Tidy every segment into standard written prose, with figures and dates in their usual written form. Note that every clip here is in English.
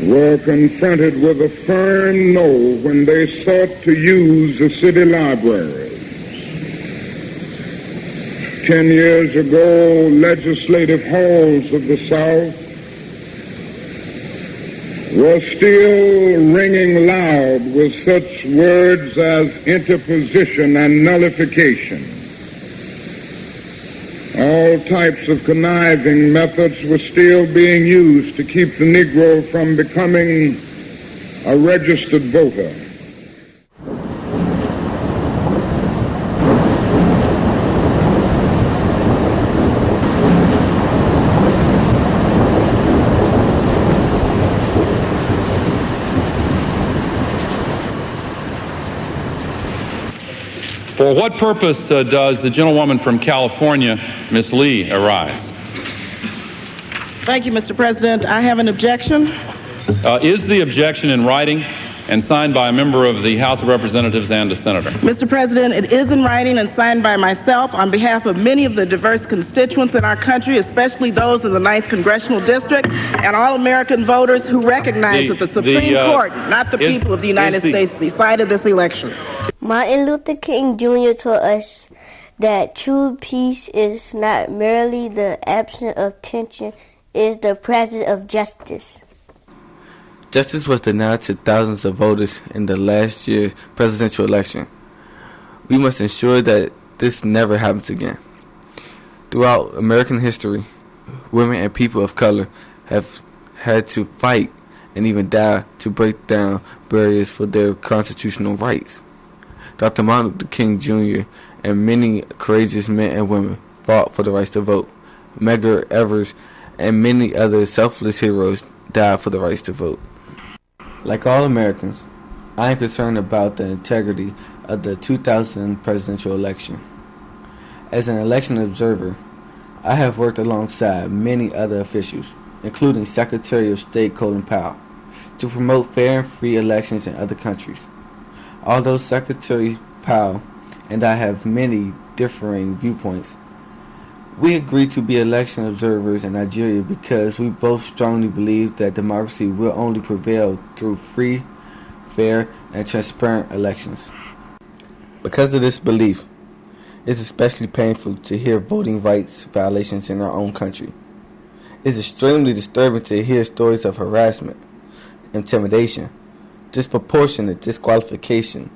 were confronted with a firm no when they sought to use the city libraries. 10 years ago, legislative halls of the South were still ringing loud with such words as interposition and nullification. All types of conniving methods were still being used to keep the Negro from becoming a registered voter. For what purpose does the gentlewoman from California, Ms. Lee, arise? Thank you, Mr. President. I have an objection. Is the objection in writing and signed by a member of the House of Representatives and a senator? Mr. President, it is in writing and signed by myself on behalf of many of the diverse constituents in our country, especially those in the 9th Congressional District, and all American voters who recognize that the Supreme Court, not the people of the United States, decided this election. Martin Luther King Jr. taught us that true peace is not merely the absence of tension, it is the presence of justice. Justice was denied to thousands of voters in the last year's presidential election. We must ensure that this never happens again. Throughout American history, women and people of color have had to fight and even die to break down barriers for their constitutional rights. Dr. Martin Luther King Jr. and many courageous men and women fought for the rights to vote. Medgar Evers and many other selfless heroes died for the rights to vote. Like all Americans, I am concerned about the integrity of the 2000 presidential election. As an election observer, I have worked alongside many other officials, including Secretary of State Colin Powell, to promote fair and free elections in other countries. Although Secretary Powell and I have many differing viewpoints, we agreed to be election observers in Nigeria because we both strongly believe that democracy will only prevail through free, fair, and transparent elections. Because of this belief, it's especially painful to hear voting rights violations in our own country. It's extremely disturbing to hear stories of harassment, intimidation, disproportionate disqualification,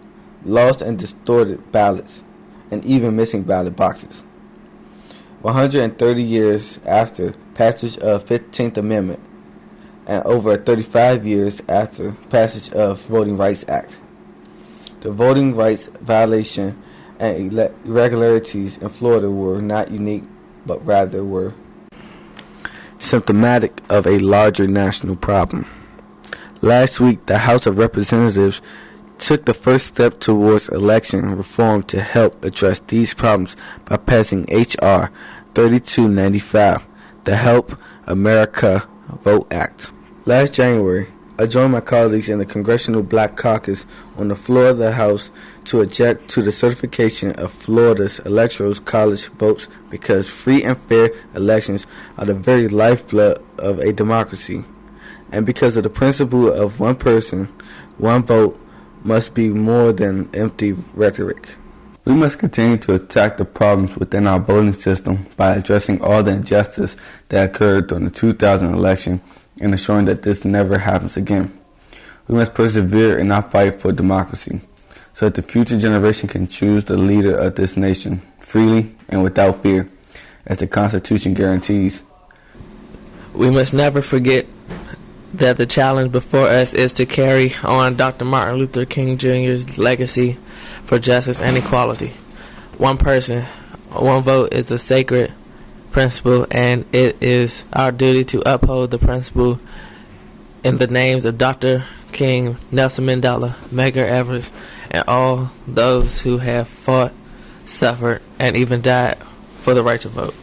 lost and distorted ballots, and even missing ballot boxes. 130 years after passage of 15th Amendment and over 35 years after passage of Voting Rights Act, the voting rights violation and irregularities in Florida were not unique, but rather were symptomatic of a larger national problem. Last week, the House of Representatives took the first step towards election reform to help address these problems by passing H.R. 3295, the Help America Vote Act. Last January, I joined my colleagues in the Congressional Black Caucus on the floor of the House to object to the certification of Florida's Electoral College votes because free and fair elections are the very lifeblood of a democracy, and because of the principle of one person, one vote must be more than empty rhetoric. We must continue to attack the problems within our voting system by addressing all the injustice that occurred during the 2000 election and ensuring that this never happens again. We must persevere in our fight for democracy so that the future generation can choose the leader of this nation freely and without fear, as the Constitution guarantees. We must never forget that the challenge before us is to carry on Dr. Martin Luther King Jr.'s legacy for justice and equality. One person, one vote is a sacred principle, and it is our duty to uphold the principle in the names of Dr. King, Nelson Mandela, Medgar Evers, and all those who have fought, suffered, and even died for the right to vote.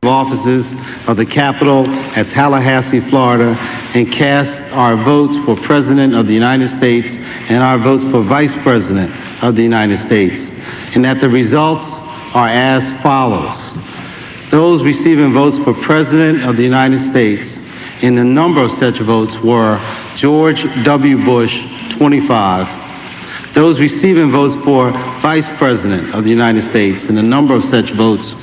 Offices of the Capitol at Tallahassee, Florida, and cast our votes for President of the United States and our votes for Vice President of the United States, and that the results are as follows. Those receiving votes for President of the United States and the number of such votes were George W. Bush, 25. Those receiving votes for Vice President of the United States, and the number of such votes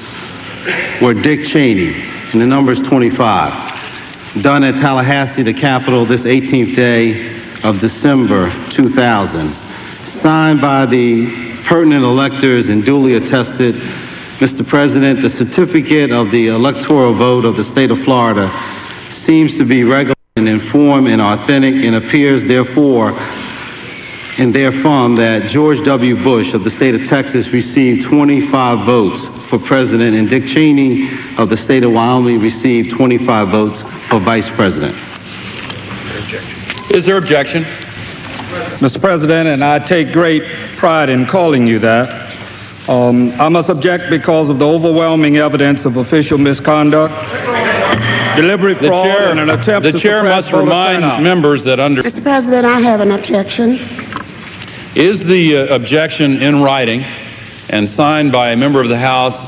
were Dick Cheney, and the number is 25. Done at Tallahassee, the capital, this 18th day of December 2000. Signed by the pertinent electors and duly attested. Mr. President, the certificate of the electoral vote of the state of Florida seems to be regular and informed and authentic, and appears therefore and therefrom that George W. Bush of the state of Texas received 25 votes for president, and Dick Cheney of the state of Wyoming received 25 votes for vice president. Is there objection? Mr. President, and I take great pride in calling you that. I must object because of the overwhelming evidence of official misconduct, deliberate fraud, and an attempt to suppress voter turnout. The chair must remind members that under... Mr. President, I have an objection. Is the objection in writing and signed by a member of the House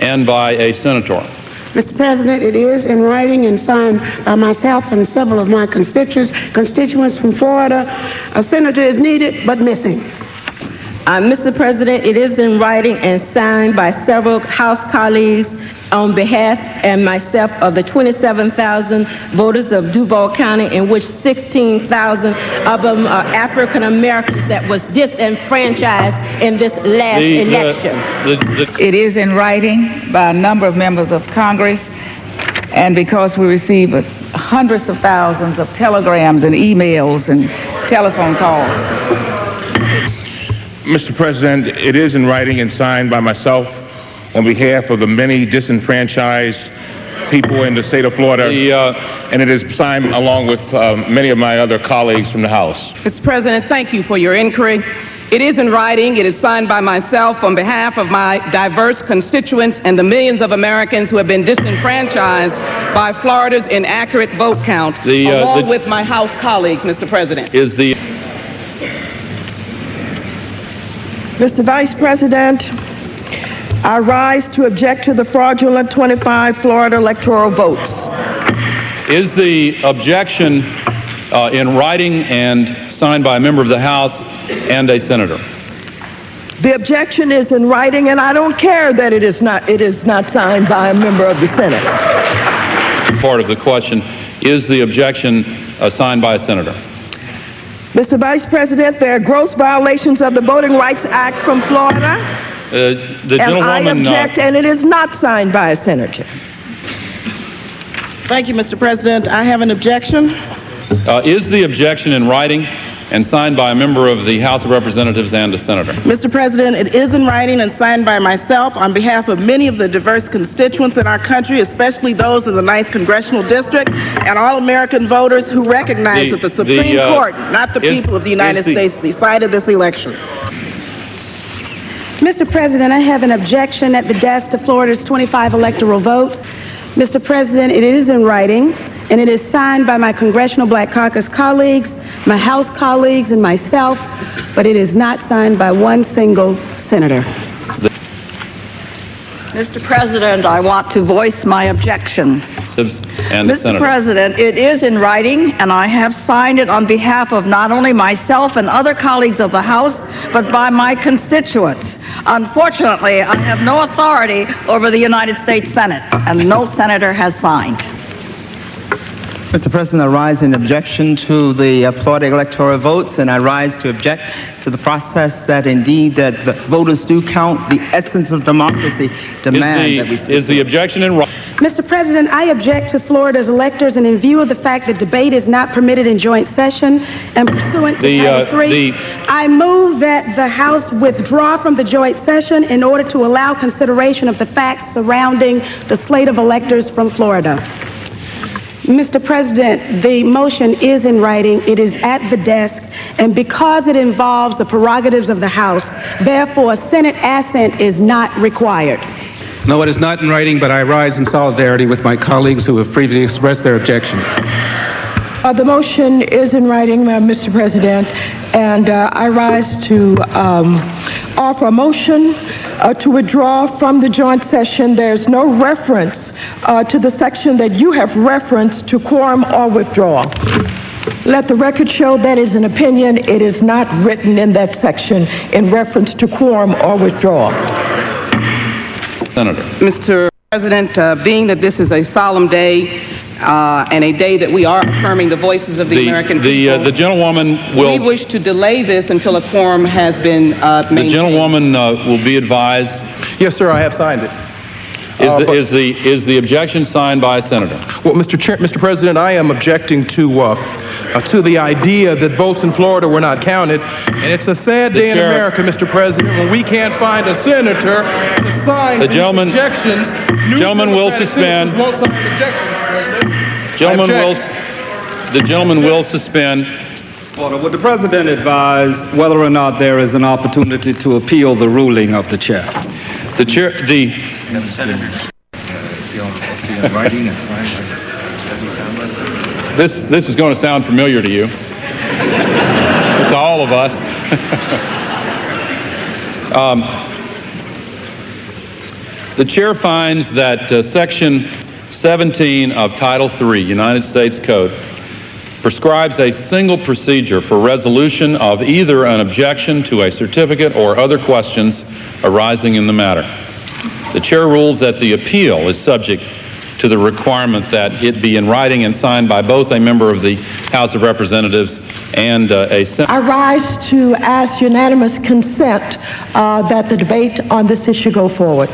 and by a senator? Mr. President, it is in writing and signed by myself and several of my constituents from Florida. A senator is needed but missing. Mr. President, it is in writing and signed by several House colleagues on behalf and myself of the 27,000 voters of Duval County, in which 16,000 of them are African Americans that was disenfranchised in this last election. It is in writing by a number of members of Congress, and because we receive hundreds of thousands of telegrams and emails and telephone calls. Mr. President, it is in writing and signed by myself on behalf of the many disenfranchised people in the state of Florida, and it is signed along with many of my other colleagues from the House. Mr. President, thank you for your inquiry. It is in writing. It is signed by myself on behalf of my diverse constituents and the millions of Americans who have been disenfranchised by Florida's inaccurate vote count, along with my House colleagues, Mr. President. Mr. Vice President, I rise to object to the fraudulent 25 Florida electoral votes. Is the objection in writing and signed by a member of the House and a senator? The objection is in writing, and I don't care that it is not signed by a member of the Senate. Part of the question, is the objection signed by a senator? Mr. Vice President, there are gross violations of the Voting Rights Act from Florida, and I object, and it is not signed by a senator. Thank you, Mr. President. I have an objection. Is the objection in writing and signed by a member of the House of Representatives and a senator? Mr. President, it is in writing and signed by myself on behalf of many of the diverse constituents in our country, especially those in the 9th Congressional District, and all American voters who recognize that the Supreme Court, not the people of the United States, decided this election. Mr. President, I have an objection at the desk to Florida's 25 electoral votes. Mr. President, it is in writing, and it is signed by my Congressional Black Caucus colleagues, my House colleagues, and myself, but it is not signed by one single senator. Mr. President, I want to voice my objection. Mr. President, it is in writing, and I have signed it on behalf of not only myself and other colleagues of the House, but by my constituents. Unfortunately, I have no authority over the United States Senate, and no senator has signed. Mr. President, I rise in objection to the Florida electoral votes, and I rise to object to the process that indeed that voters do count. The essence of democracy demand that we speak. Is the objection in writing? Mr. President, I object to Florida's electors, and in view of the fact that debate is not permitted in joint session and pursuant to Title III, I move that the House withdraw from the joint session in order to allow consideration of the facts surrounding the slate of electors from Florida. Mr. President, the motion is in writing, it is at the desk, and because it involves the prerogatives of the House, therefore Senate assent is not required. No, it is not in writing, but I rise in solidarity with my colleagues who have previously expressed their objection. The motion is in writing, Mr. President, and I rise to offer a motion to withdraw from the joint session. There's no reference to the section that you have referenced to quorum or withdrawal. Let the record show that is an opinion. It is not written in that section in reference to quorum or withdrawal. Senator. Mr. President, being that this is a solemn day and a day that we are affirming the voices of the American people, the gentlewoman will. We wish to delay this until a quorum has been maintained. The gentlewoman will be advised. Yes, sir. I have signed it. Is the objection signed by a senator? Well, Mr. President, I am objecting to the idea that votes in Florida were not counted, and it's a sad day in America, Mr. President, when we can't find a senator to sign the gentleman, objections. Gentleman will suspend. Won't sign objections, the gentleman will suspend. Order. Would the President advise whether or not there is an opportunity to appeal the ruling of the chair? The chair, This is going to sound familiar to you, to all of us. The chair finds that Section 17 of Title III, United States Code, prescribes a single procedure for resolution of either an objection to a certificate or other questions arising in the matter. The chair rules that the appeal is subject to the requirement that it be in writing and signed by both a member of the House of Representatives and a senator. I rise to ask unanimous consent that the debate on this issue go forward.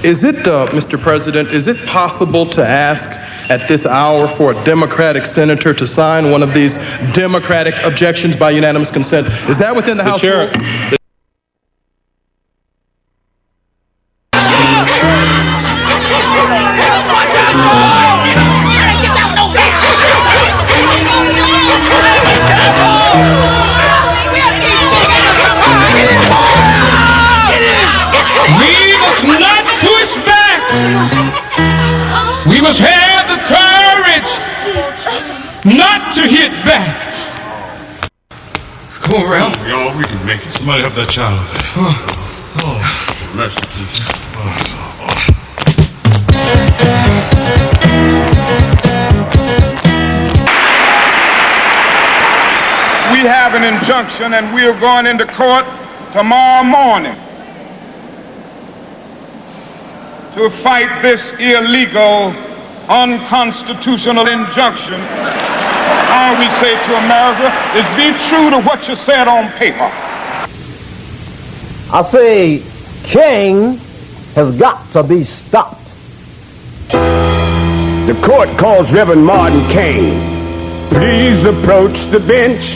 Is it, Mr. President, is it possible to ask at this hour for a Democratic senator to sign one of these Democratic objections by unanimous consent? Is that within the House rules? We must have the courage not to hit back. Come on, Ralph. Y'all, we can make it. Somebody help that child over there. Oh, mercy, please. We have an injunction and we are going into court tomorrow morning to fight this illegal, unconstitutional injunction. All we say to America is be true to what you said on paper. I say King has got to be stopped. The court calls Reverend Martin King. Please approach the bench.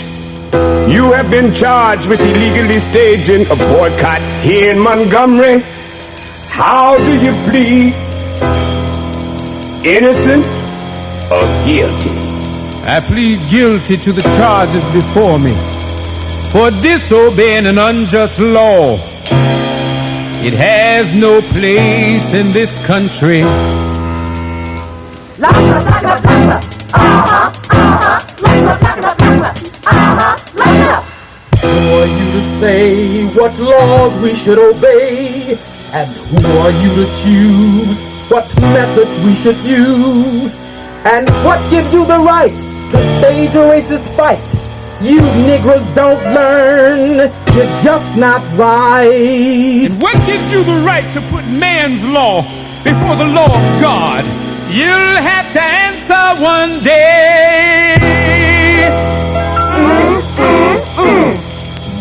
You have been charged with illegally staging a boycott here in Montgomery. How do you plead? Innocent or guilty? I plead guilty to the charges before me for disobeying an unjust law. It has no place in this country. Who are you to say what laws we should obey? And who are you to choose what methods we should use? And what gives you the right to stage a racist fight? You Negroes don't learn, you're just not right. And what gives you the right to put man's law before the law of God? You'll have to answer one day.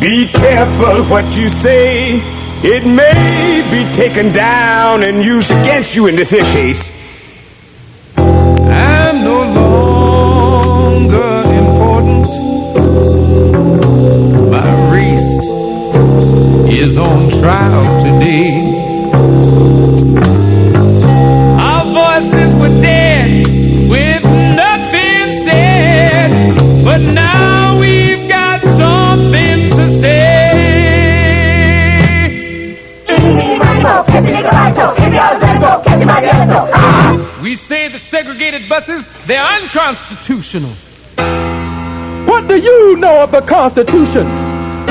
Be careful what you say. It may be taken down and used against you in this here case. I'm no longer important. My race is on trial today. Our voices were dead with nothing said, but now we've got something to say. We say the segregated buses, they're unconstitutional. What do you know of the Constitution?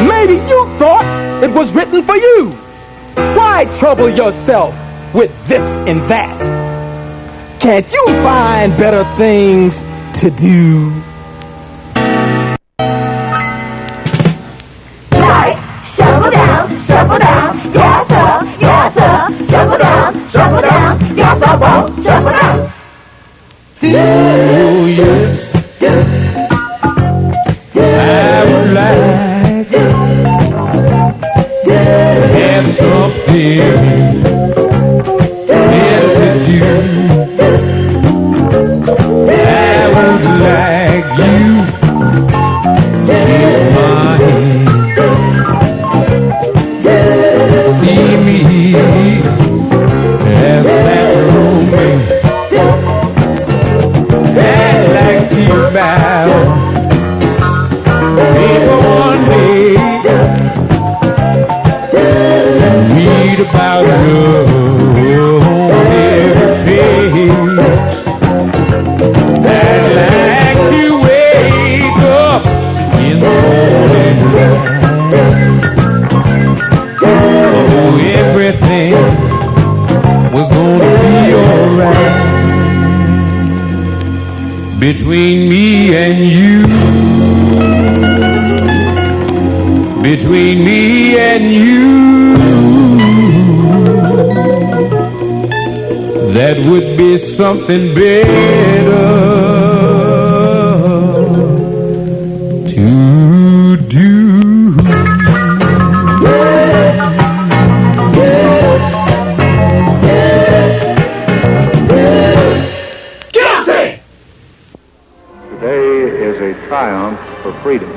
Maybe you thought it was written for you. Why trouble yourself with this and that? Can't you find better things to do? Right, shovel down, yes sir, shovel down, yes I won't, shovel down. Oh yes, I would like to have something better to do. I would like you to take my hand, see me as that romance. I'd like to bow maybe one day and read about love on every page. I'd like to wake up in the morning light. Oh, everything was gonna be alright between me and you, between me and you. That would be something better to do. Today is a triumph for freedom,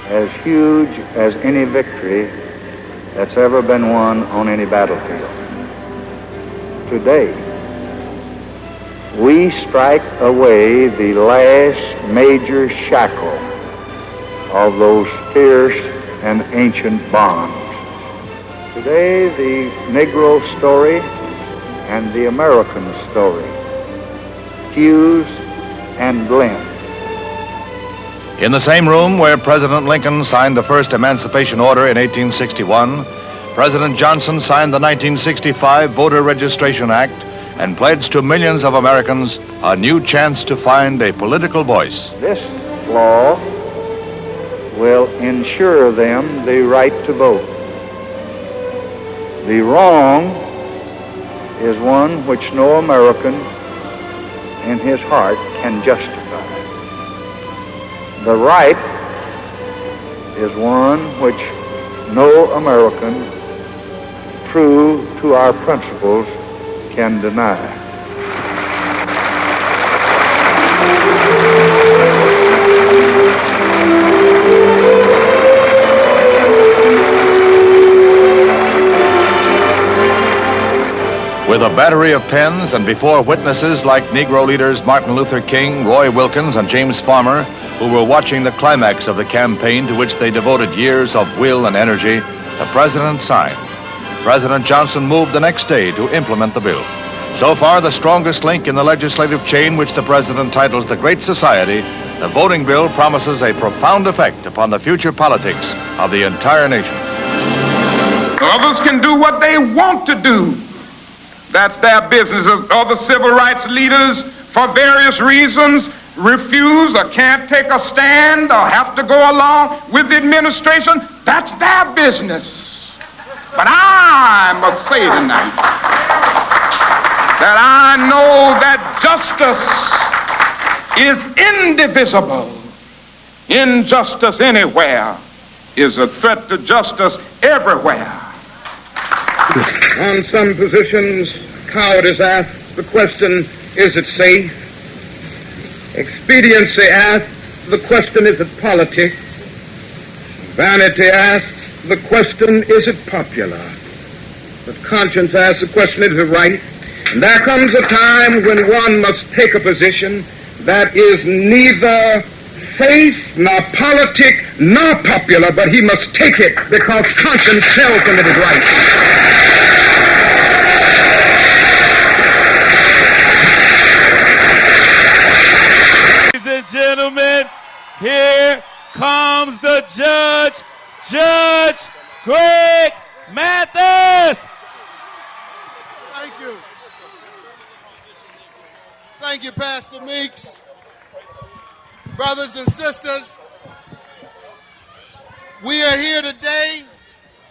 as huge as any victory that's ever been won on any battlefield. Today, we strike away the last major shackle of those fierce and ancient bonds. Today, the Negro story and the American story fuse and blend. In the same room where President Lincoln signed the first Emancipation Order in 1861, President Johnson signed the 1965 Voter Registration Act and pledged to millions of Americans a new chance to find a political voice. This law will ensure them the right to vote. The wrong is one which no American in his heart can justify. The right is one which no American, true to our principles, can deny. With a battery of pens and before witnesses like Negro leaders Martin Luther King, Roy Wilkins, and James Farmer, who were watching the climax of the campaign to which they devoted years of will and energy, the president signed. President Johnson moved the next day to implement the bill. So far, the strongest link in the legislative chain which the president titles the Great Society, the voting bill promises a profound effect upon the future politics of the entire nation. Others can do what they want to do. That's their business. Other civil rights leaders, for various reasons, refuse or can't take a stand or have to go along with the administration. That's their business. But I must say tonight that I know that justice is indivisible. Injustice anywhere is a threat to justice everywhere. On some positions, cowardice asks the question, is it safe? Expediency asks the question, is it politics? Vanity asks the question, is it popular? But conscience asks the question, is it right? And there comes a time when one must take a position that is neither safe, nor politic, nor popular, but he must take it because conscience tells him it is right. Ladies and gentlemen, Here comes the judge, Judge Greg Mathis. Thank you. Thank you, Pastor Meeks. Brothers and sisters, we are here today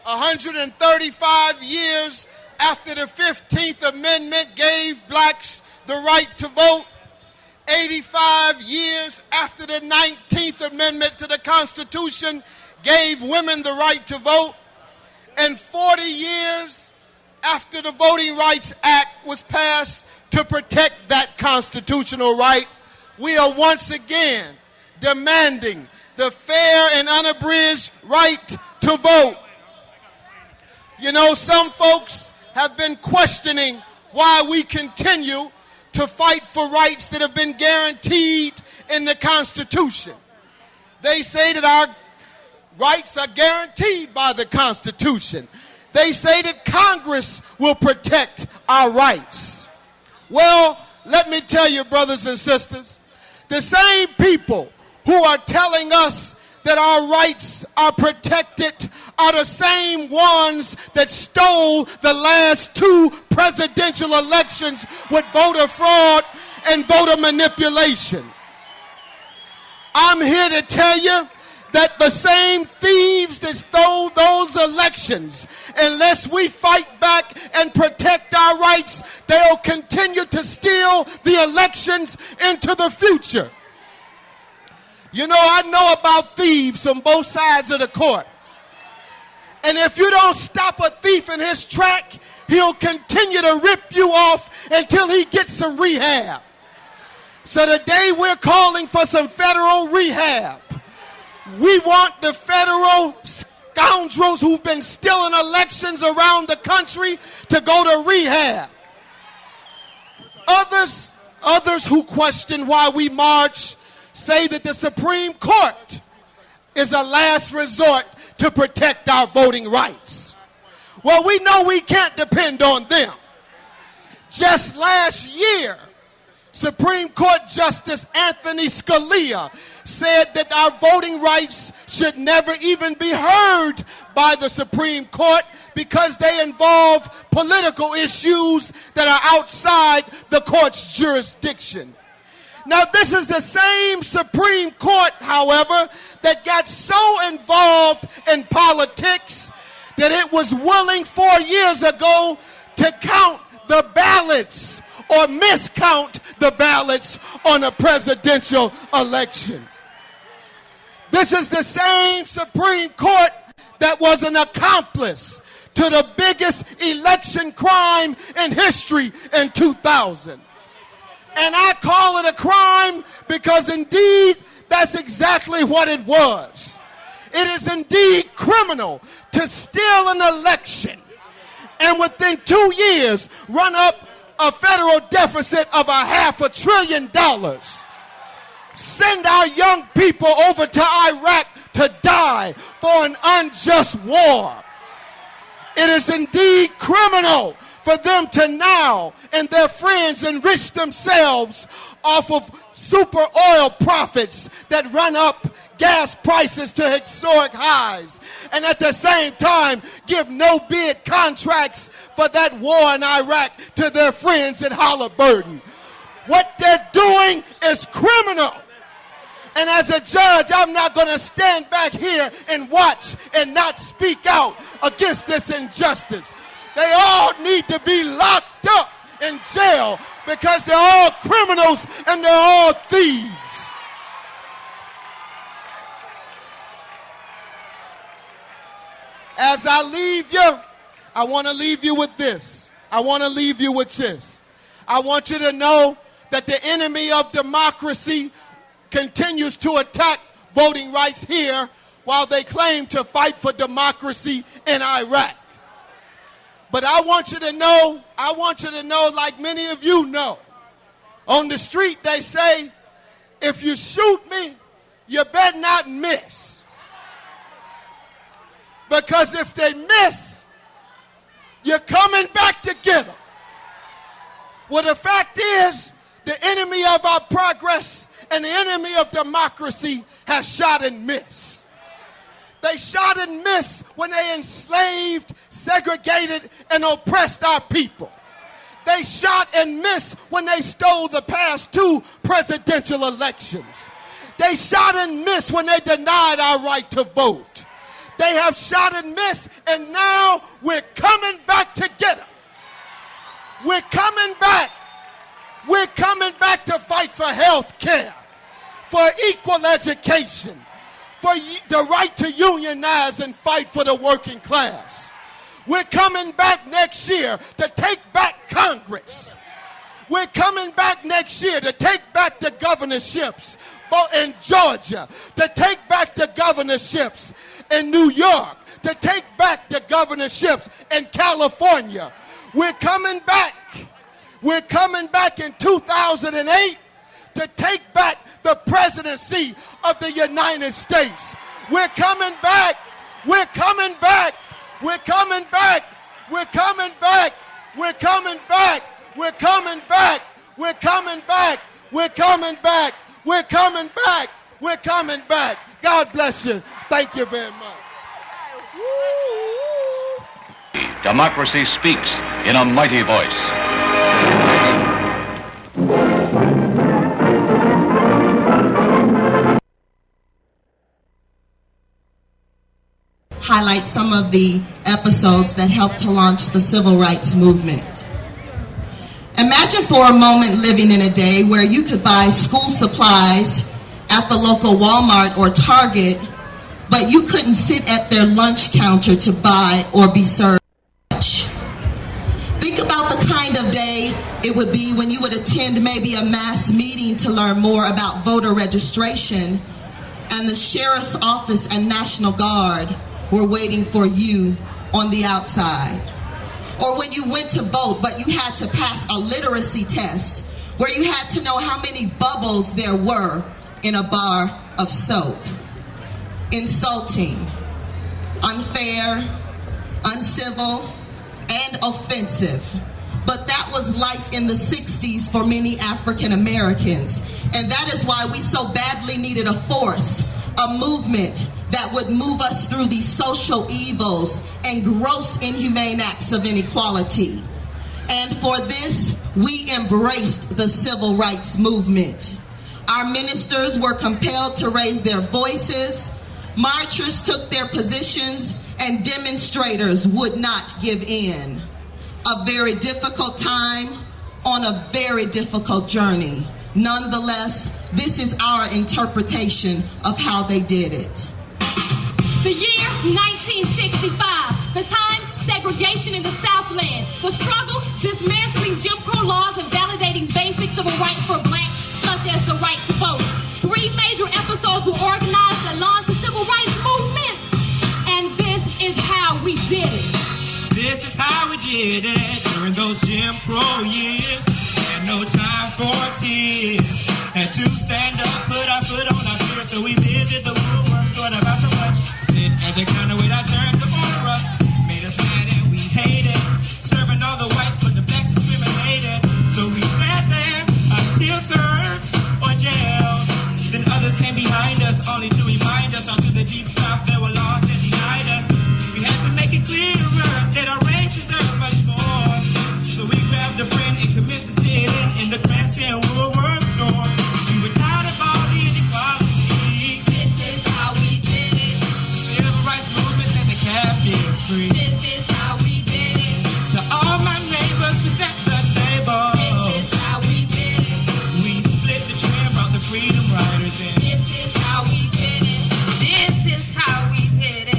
135 years after the 15th Amendment gave blacks the right to vote, 85 years after the 19th Amendment to the Constitution gave women the right to vote, and 40 years after the Voting Rights Act was passed to protect that constitutional right, we are once again demanding the fair and unabridged right to vote. You know, some folks have been questioning why we continue to fight for rights that have been guaranteed in the Constitution. They say that our rights are guaranteed by the Constitution. They say that Congress will protect our rights. Well, let me tell you, brothers and sisters, the same people who are telling us that our rights are protected are the same ones that stole the last two presidential elections with voter fraud and voter manipulation. I'm here to tell you that the same thieves that stole those elections, unless we fight back and protect our rights, they'll continue to steal the elections into the future. You know, I know about thieves on both sides of the court. And if you don't stop a thief in his track, he'll continue to rip you off until he gets some rehab. So today we're calling for some federal rehab. We want the federal scoundrels who've been stealing elections around the country to go to rehab. Others who question why we march say that the Supreme Court is a last resort to protect our voting rights. Well, we know we can't depend on them. Just last year, Supreme Court Justice Anthony Scalia said that our voting rights should never even be heard by the Supreme Court because they involve political issues that are outside the court's jurisdiction. Now, this is the same Supreme Court, however, that got so involved in politics that it was willing 4 years ago to count the ballots or miscount the ballots on a presidential election. This is the same Supreme Court that was an accomplice to the biggest election crime in history in 2000. And I call it a crime because indeed that's exactly what it was. It is indeed criminal to steal an election and within 2 years run up a federal deficit of $500 billion. Send our young people over to Iraq to die for an unjust war. It is indeed criminal for them to now and their friends enrich themselves off of super oil profits that run up gas prices to historic highs, and at the same time give no bid contracts for that war in Iraq to their friends at Halliburton. What they're doing is criminal. And as a judge, I'm not going to stand back here and watch and not speak out against this injustice. They all need to be locked up in jail because they're all criminals and they're all thieves. As I leave you, I want to leave you with this. I want you to know that the enemy of democracy continues to attack voting rights here while they claim to fight for democracy in Iraq. But I want you to know, like many of you know, on the street they say, if you shoot me, you better not miss. Because if they miss, you're coming back to get them. Well, the fact is, the enemy of our progress and the enemy of democracy has shot and missed. They shot and missed when they enslaved, segregated, and oppressed our people. They shot and missed when they stole the past 2 presidential elections. They shot and missed when they denied our right to vote. They have shot and missed, and now we're coming back to get them. We're coming back. We're coming back to fight for health care, for equal education, for the right to unionize and fight for the working class. We're coming back next year to take back Congress. We're coming back next year to take back the governorships in Georgia, to take back the governorships in New York, to take back the governorships in California. We're coming back. We're coming back in 2008 to take back the presidency of the United States. We're coming back. We're coming back. We're coming back. We're coming back. We're coming back. We're coming back. We're coming back. We're coming back. We're coming back. We're coming back. God bless you. Thank you very much. Democracy speaks in a mighty voice. Highlight some of the episodes that helped to launch the civil rights movement. Imagine for a moment living in a day where you could buy school supplies at the local Walmart or Target, but you couldn't sit at their lunch counter to buy or be served lunch. Think about the kind of day it would be when you would attend maybe a mass meeting to learn more about voter registration, and the sheriff's office and National Guard were waiting for you on the outside. Or when you went to vote, but you had to pass a literacy test where you had to know how many bubbles there were in a bar of soap. Insulting, unfair, uncivil, and offensive. But that was life in the 60s for many African Americans. And that is why we so badly needed a force, a movement that would move us through these social evils and gross inhumane acts of inequality. And for this, we embraced the civil rights movement. Our ministers were compelled to raise their voices, marchers took their positions, and demonstrators would not give in. A very difficult time on a very difficult journey. Nonetheless, this is our interpretation of how they did it. The year 1965, the time segregation in the Southland, the struggle dismantling Jim Crow laws and validating basic civil rights for blacks, such as the right to vote. 3 major episodes were organized that launched the civil rights movement, and this is how we did it. This is how we did it during those Jim Crow years. Had no time for tears. Had to stand up, put our foot on our fear, so we visited the woodworks, thought about so much. Sit at the counter with our turn to order up. Made us mad and we hated. Serving all the whites, but the blacks discriminated. So we sat there until served or jailed. Then others came behind us, only to remind us all through the deep south they were lost and denied us. We had to make it clearer that our race deserved much more. So we grabbed a friend and commenced to sit in the Cranston Woodwork store. We were tired of all the inequality. This is how we did it. Civil rights movement and the captives free. This is how we did it. To all my neighbors, we set the table. This is how we did it. We split the trim, brought the freedom riders in. This is how we did it. This is how we did it.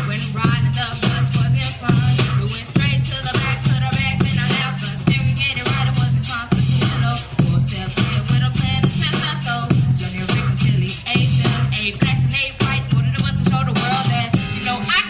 When riding the bus wasn't fun, we went straight to the back, then I left us. Then we made it right, it wasn't constitutional. 4 steps in with a plan to test us so. Journey of reconciliation, 8 blacks and 8 whites, wanted of us to show the world that, you know, I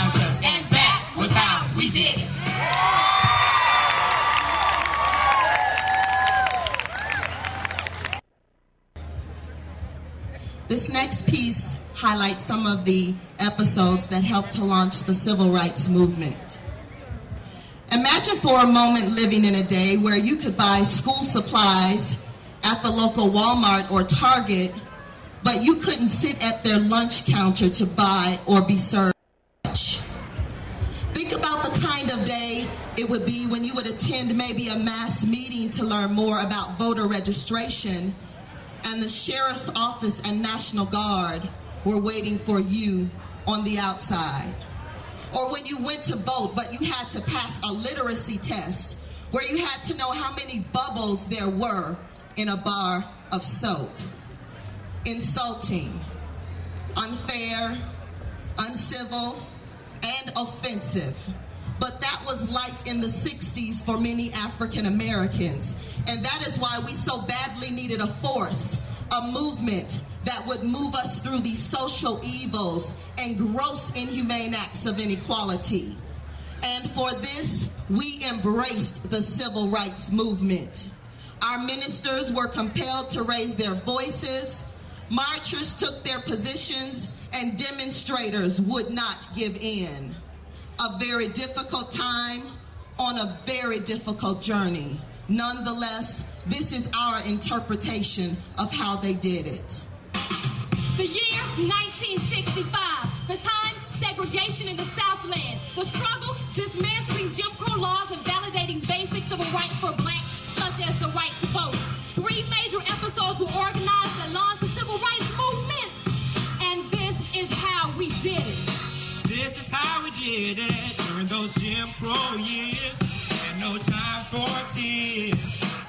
recognize us. And that was how we did it. This next piece highlights some of the episodes that helped to launch the civil rights movement. Imagine for a moment living in a day where you could buy school supplies at the local Walmart or Target, but you couldn't sit at their lunch counter to buy or be served lunch. Think about the kind of day it would be when you would attend maybe a mass meeting to learn more about voter registration, and the sheriff's office and National Guard were waiting for you on the outside. Or when you went to vote, but you had to pass a literacy test where you had to know how many bubbles there were in a bar of soap. Insulting, unfair, uncivil, and offensive. But that was life in the 60s for many African Americans. And that is why we so badly needed a force, a movement that would move us through these social evils and gross inhumane acts of inequality. And for this, we embraced the civil rights movement. Our ministers were compelled to raise their voices, marchers took their positions, and demonstrators would not give in. A very difficult time on a very difficult journey. Nonetheless, this is our interpretation of how they did it. The year 1965, the time segregation in the Southland, the struggle dismantling Jim Crow laws and validating basic civil rights for blacks, such as the right to vote. 3 major episodes were organized that launched the civil rights movement, and this is how we did it. This is how we did it during those Jim Crow years. Had no time for tears.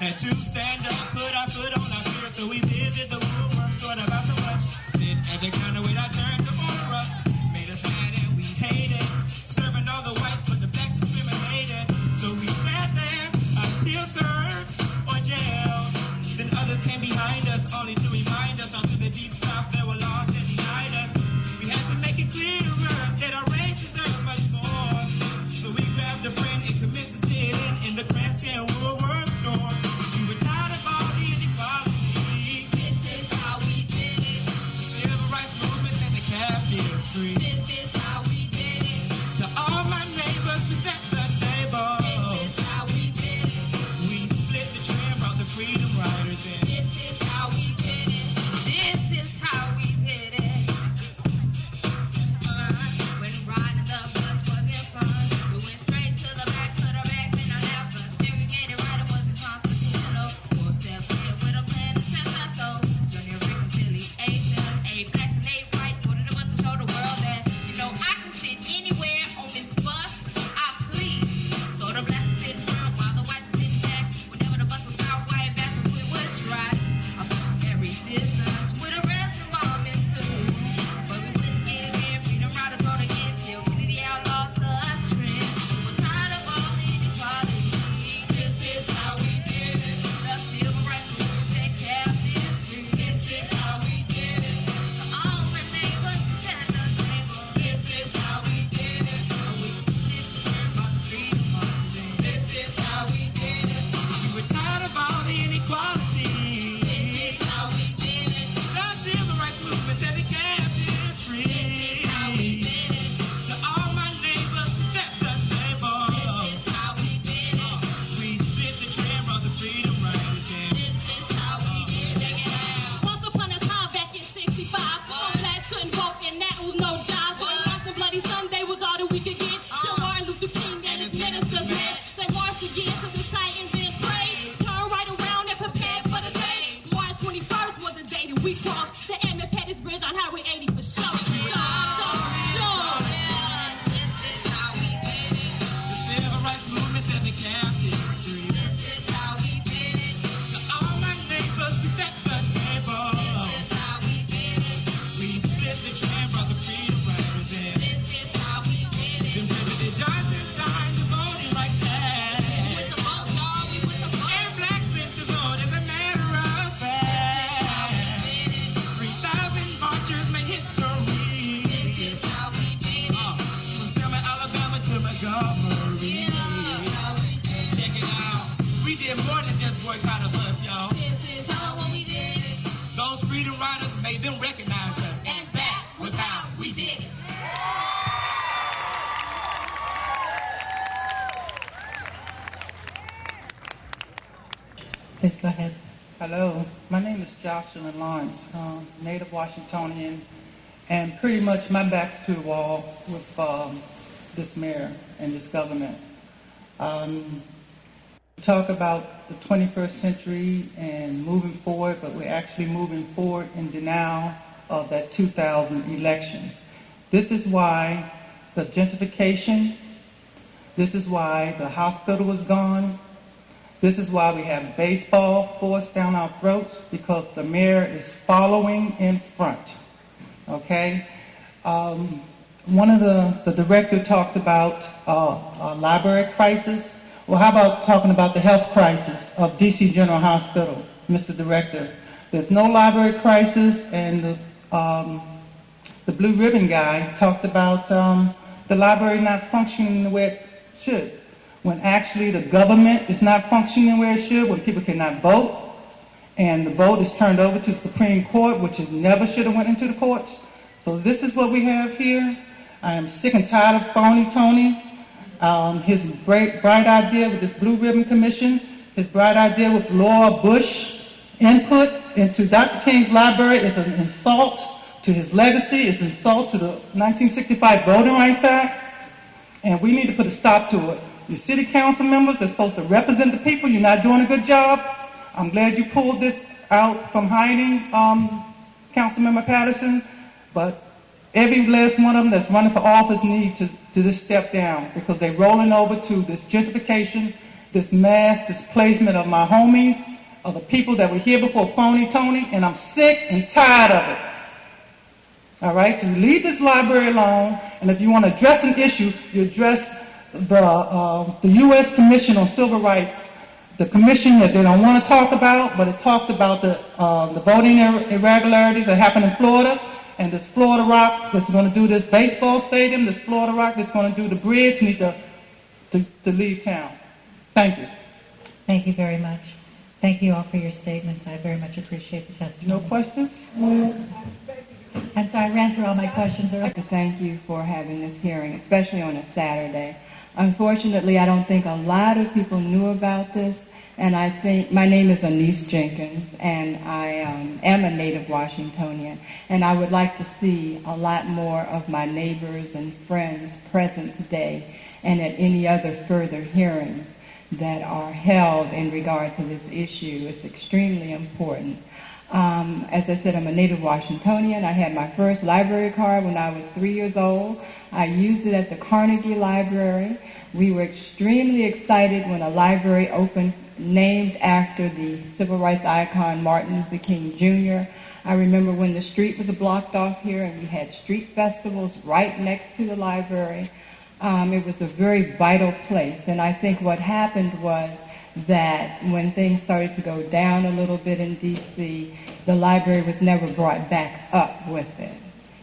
Had to stand up, put our foot on our fear. So we visit the woodworks, thought about so much. Sit at the counter with our turn to order up. Made us mad and we hated. Serving all the whites, but the blacks discriminated. So we sat there until served or jailed. Then others came behind us, only to remind us all through the deep south there were laws that denied us. We had to make it clearer that our race deserved much more. So we grabbed a friend and commenced to sit in the Cranston and Woolworth store. We were tired of all the inequality. This is how we did it. The civil rights movement Please go ahead. Hello, my name is Jocelyn Lawrence, native Washingtonian, and pretty much my back's to the wall with this mayor and this government. We talk about the 21st century and moving forward, but we're actually moving forward in denial of that 2000 election. This is why the gentrification, this is why the hospital was gone, this is why we have baseball forced down our throats, because the mayor is following in front, okay? One of the director talked about a library crisis. Well, how about talking about the health crisis of DC General Hospital, Mr. Director? There's no library crisis, and the blue ribbon guy talked about the library not functioning the way it should, when actually the government is not functioning where it should, when people cannot vote, and the vote is turned over to the Supreme Court, which it never should have went into the courts. So this is what we have here. I am sick and tired of Phony Tony. His bright idea with this Blue Ribbon Commission, his bright idea with Laura Bush input into Dr. King's library is an insult to his legacy, it's an insult to the 1965 Voting Rights Act, and we need to put a stop to it. Your city council members, they're supposed to represent the people. You're not doing a good job. I'm glad you pulled this out from hiding, Councilmember Patterson, but every last one of them that's running for office need to just step down, because they're rolling over to this gentrification, this mass displacement of my homies, of the people that were here before Phony Tony, and I'm sick and tired of it. All right, so you leave this library alone, and if you want to address an issue, you address the U.S. Commission on Civil Rights, the commission that they don't want to talk about, but it talks about the voting irregularities that happened in Florida, and this Florida Rock that's going to do this baseball stadium, this Florida Rock that's going to do the bridge, need to leave town. Thank you. Thank you very much. Thank you all for your statements. I very much appreciate the testimony. No questions? And so I ran through all my questions. I'd like to thank you for having this hearing, especially on a Saturday. Unfortunately, I don't think a lot of people knew about this, and I think my name is Anise Jenkins, and I am a native Washingtonian, and I would like to see a lot more of my neighbors and friends present today and at any other further hearings that are held in regard to this issue. It's extremely important. As I said, I'm a native Washingtonian. I had my first library card when I was 3 years old. I used it at the Carnegie Library. We were extremely excited when a library opened named after the civil rights icon Martin Luther King Jr. I remember when the street was blocked off here and we had street festivals right next to the library. It was a very vital place, and I think what happened was that when things started to go down a little bit in D.C., the library was never brought back up with it.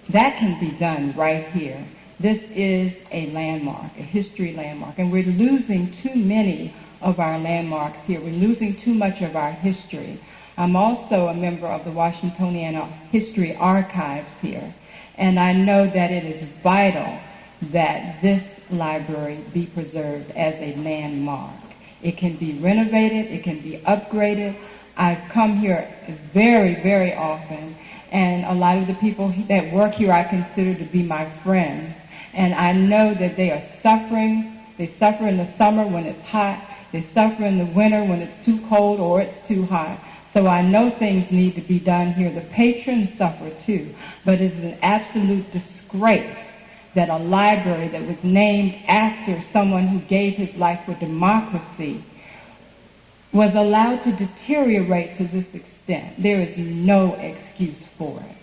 That can be done right here. This is a landmark, a history landmark, and we're losing too many of our landmarks here. We're losing too much of our history. I'm also a member of the Washingtonian History Archives here, and I know that it is vital that this library be preserved as a landmark. It can be renovated, it can be upgraded. I've come here very, very often, and a lot of the people that work here I consider to be my friends. And I know that they are suffering. They suffer in the summer when it's hot. They suffer in the winter when it's too cold or it's too hot. So I know things need to be done here. The patrons suffer too. But it's an absolute disgrace that a library that was named after someone who gave his life for democracy was allowed to deteriorate to this extent. There is no excuse for it.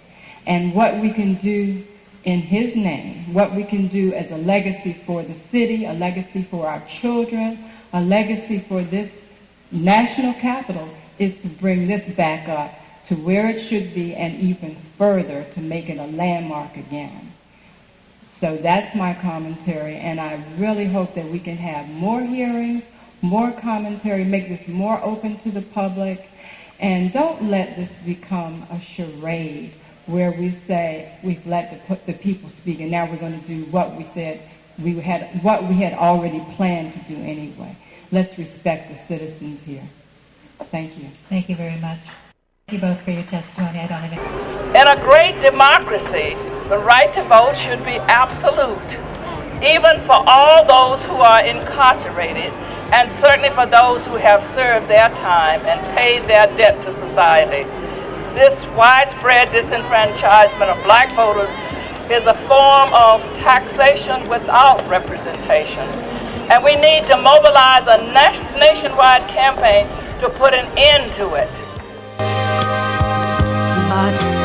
And what we can do in his name, what we can do as a legacy for the city, a legacy for our children, a legacy for this national capital, is to bring this back up to where it should be and even further to make it a landmark again. So that's my commentary, and I really hope that we can have more hearings, more commentary, make this more open to the public, and don't let this become a charade where we say we've let the people speak and now we're going to do what we said what we had already planned to do anyway. Let's respect the citizens here. Thank you. Thank you very much. Thank you both for your testimony. I don't have any. In a great democracy, the right to vote should be absolute, even for all those who are incarcerated, and certainly for those who have served their time and paid their debt to society. This widespread disenfranchisement of black voters is a form of taxation without representation. And we need to mobilize a nationwide campaign to put an end to it. But